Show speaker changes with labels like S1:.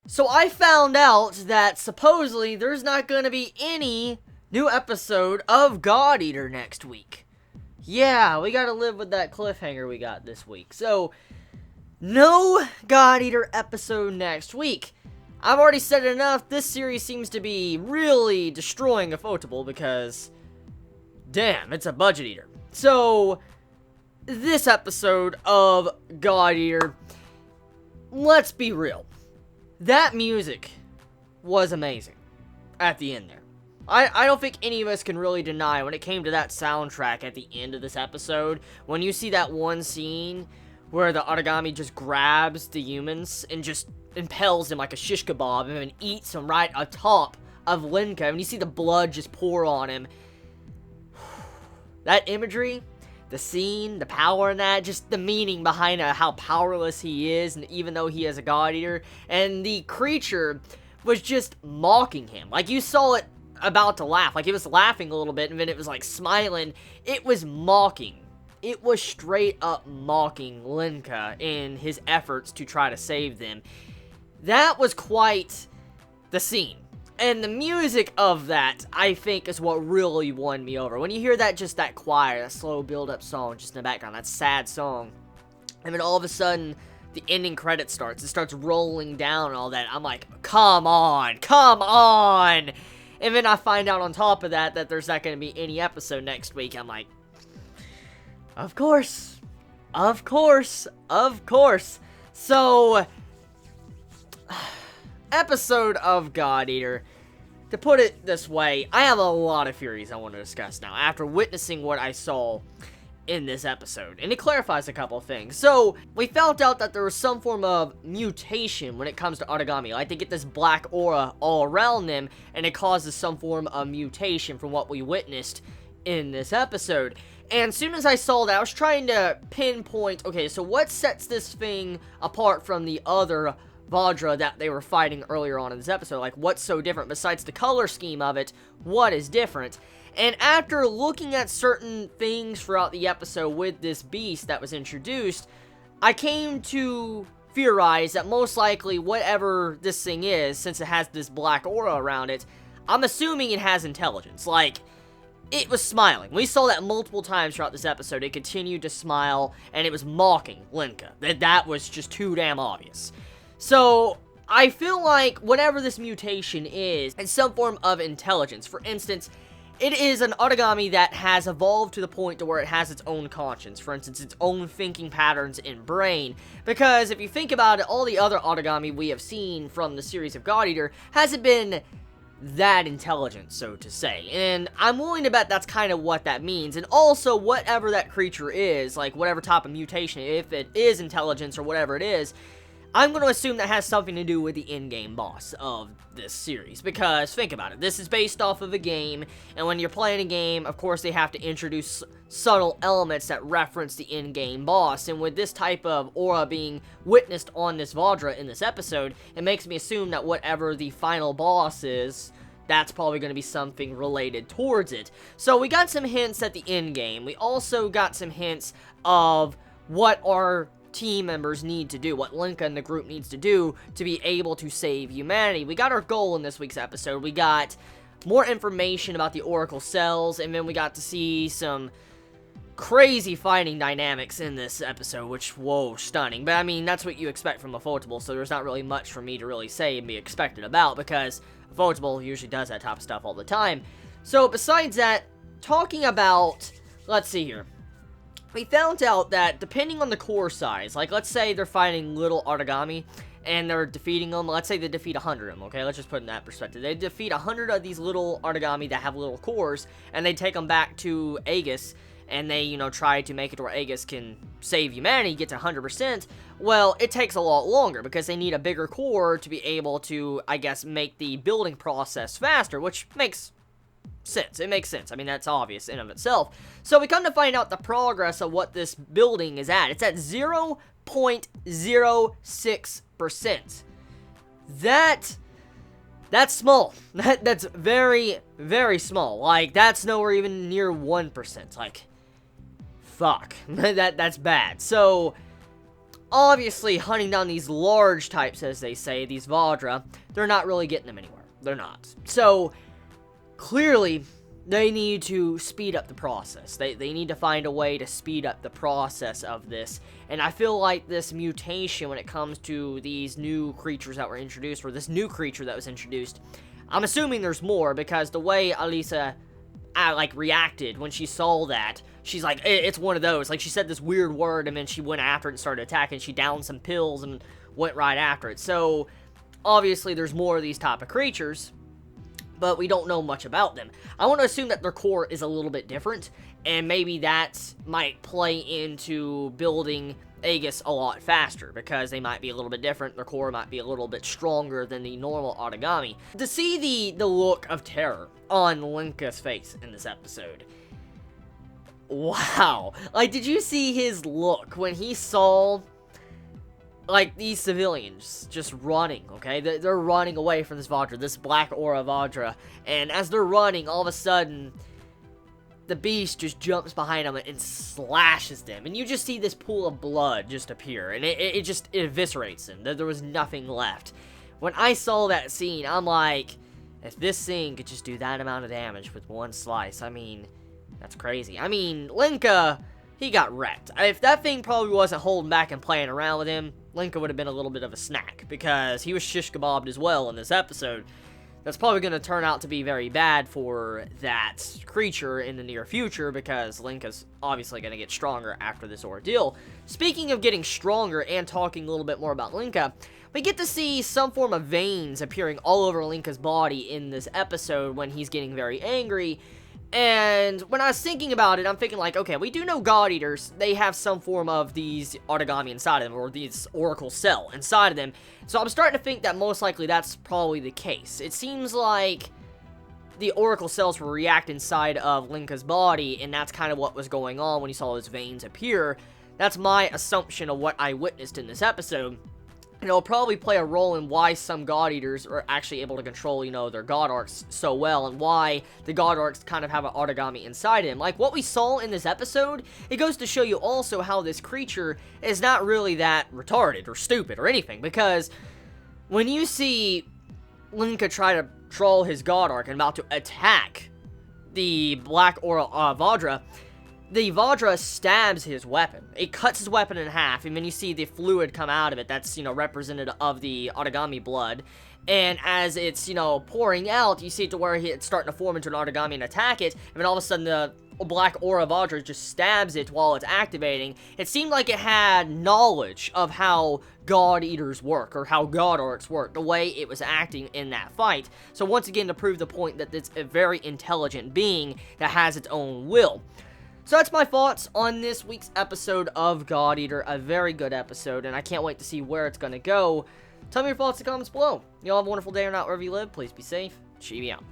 S1: So I found out that supposedly there's not going to be any new episode of God Eater next week. Yeah, we gotta live with that cliffhanger we got this week. So, no God Eater episode next week. I've already said it enough, this series seems to be really destroying Ufotable because, damn, it's a budget eater. So, this episode of God Eater, let's be real. That music was amazing at the end there. I don't think any of us can really deny when it came to that soundtrack at the end of this episode, when you see that one scene where the origami just grabs the humans and just impales them like a shish kebab and then eats them right atop of Linka, and you see the blood just pour on him. That imagery, the scene, the power in that, just the meaning behind how powerless he is, and even though he is a God Eater, and the creature was just mocking him. Like, you saw it about to laugh, like it was laughing a little bit, and then it was like smiling. It was mocking. It was straight up mocking Linka in his efforts to try to save them. That was quite the scene. And the music of that, I think, is what really won me over. When you hear that, just that choir, that slow build-up song just in the background, that sad song, and then all of a sudden, the ending credit starts. It starts rolling down and all that. I'm like, come on, come on! And then I find out on top of that that there's not going to be any episode next week. I'm like, of course. Of course. Of course. So, episode of God Eater. To put it this way, I have a lot of theories I want to discuss now after witnessing what I saw in this episode, and it clarifies a couple things. So, we found out that there was some form of mutation when it comes to origami. Like, they get this black aura all around them, and it causes some form of mutation from what we witnessed in this episode. And as soon as I saw that, I was trying to pinpoint, okay, so what sets this thing apart from the other Vajra that they were fighting earlier on in this episode? Like, what's so different besides the color scheme of it? What is different? And after looking at certain things throughout the episode with this beast that was introduced, I came to theorize that most likely whatever this thing is, since it has this black aura around it, I'm assuming it has intelligence. Like, it was smiling. We saw that multiple times throughout this episode. It continued to smile, and it was mocking Linka. That was just too damn obvious. So, I feel like whatever this mutation is, it's some form of intelligence. For instance, it is an origami that has evolved to the point to where it has its own conscience. For instance, its own thinking patterns and brain. Because if you think about it, all the other origami we have seen from the series of God Eater hasn't been that intelligent, so to say. And I'm willing to bet that's kind of what that means. And also, whatever that creature is, like whatever type of mutation, if it is intelligence or whatever it is, I'm going to assume that has something to do with the in-game boss of this series, because think about it, this is based off of a game, and when you're playing a game, of course they have to introduce subtle elements that reference the in-game boss, and with this type of aura being witnessed on this Vajra in this episode, it makes me assume that whatever the final boss is, that's probably going to be something related towards it. So we got some hints at the in-game. We also got some hints of what our team members need to do, what Linka and the group needs to do to be able to save humanity. We got our goal in this week's episode. We got more information about the Oracle cells, and then we got to see some crazy fighting dynamics in this episode, which, whoa, stunning. But I mean, that's what you expect from Ufotable, so there's not really much for me to really say and be expected about, because Ufotable usually does that type of stuff all the time. So besides that, talking about, let's see here, we found out that depending on the core size, like let's say they're fighting little origami and they're defeating them, let's say they defeat 100 of them, okay, let's just put it in that perspective. They defeat 100 of these little origami that have little cores, and they take them back to Aegis, and they, try to make it where Aegis can save humanity, get to 100%, well, it takes a lot longer, because they need a bigger core to be able to, I guess, make the building process faster, which makes sense. It makes sense. I mean, that's obvious in of itself. So we come to find out the progress of what this building is at. It's at 0.06%. That's small. That's very, very small. Like, that's nowhere even near 1%. Like, fuck. That's bad. So, obviously hunting down these large types, as they say, these Vadra, they're not really getting them anywhere. They're not. So, clearly, they need to speed up the process. They need to find a way to speed up the process of this. And I feel like this mutation when it comes to these new creatures that were introduced, or this new creature that was introduced, I'm assuming there's more, because the way Alisa reacted when she saw that, she's like, it's one of those. Like, she said this weird word, and then she went after it and started attacking. She downed some pills and went right after it. So, obviously, there's more of these type of creatures, but we don't know much about them. I want to assume that their core is a little bit different, and maybe that might play into building Aegis a lot faster, because they might be a little bit different. Their core might be a little bit stronger than the normal Otagami. To see the look of terror on Linka's face in this episode, wow. Like, did you see his look when he saw, like, these civilians just running, okay? They're running away from this Vadra, this Black Aura Vadra, and as they're running, all of a sudden, the beast just jumps behind them and slashes them, and you just see this pool of blood just appear, and it just eviscerates them. There was nothing left. When I saw that scene, I'm like, if this thing could just do that amount of damage with one slice, I mean, that's crazy. I mean, Linka, he got wrecked. If that thing probably wasn't holding back and playing around with him, Linka would have been a little bit of a snack, because he was shish kebabbed as well in this episode. That's probably going to turn out to be very bad for that creature in the near future, because Linka's obviously going to get stronger after this ordeal. Speaking of getting stronger and talking a little bit more about Linka, we get to see some form of veins appearing all over Linka's body in this episode when he's getting very angry. And when I was thinking about it, I'm thinking like, okay, we do know God Eaters, they have some form of these Otagami inside of them, or these Oracle Cell inside of them. So I'm starting to think that most likely that's probably the case. It seems like the Oracle Cells will react inside of Linka's body, and that's kind of what was going on when he saw his veins appear. That's my assumption of what I witnessed in this episode. And it'll probably play a role in why some God Eaters are actually able to control, you know, their God Arcs so well, and why the God Arcs kind of have an Otagami inside him. Like what we saw in this episode, it goes to show you also how this creature is not really that retarded or stupid or anything, because when you see Linka try to troll his God Arc and about to attack the Black Aura Vadra, the Vadra stabs his weapon. It cuts his weapon in half, and then you see the fluid come out of it that's, you know, representative of the Otagami blood. And as it's, you know, pouring out, you see it to where it's starting to form into an Otagami and attack it, and then all of a sudden the Black Aura Vadra just stabs it while it's activating. It seemed like it had knowledge of how God Eaters work, or how God Arcs work, the way it was acting in that fight. So once again, to prove the point that it's a very intelligent being that has its own will. So that's my thoughts on this week's episode of God Eater. A very good episode, and I can't wait to see where it's going to go. Tell me your thoughts in the comments below. You all have a wonderful day or night wherever you live. Please be safe. Chibi out.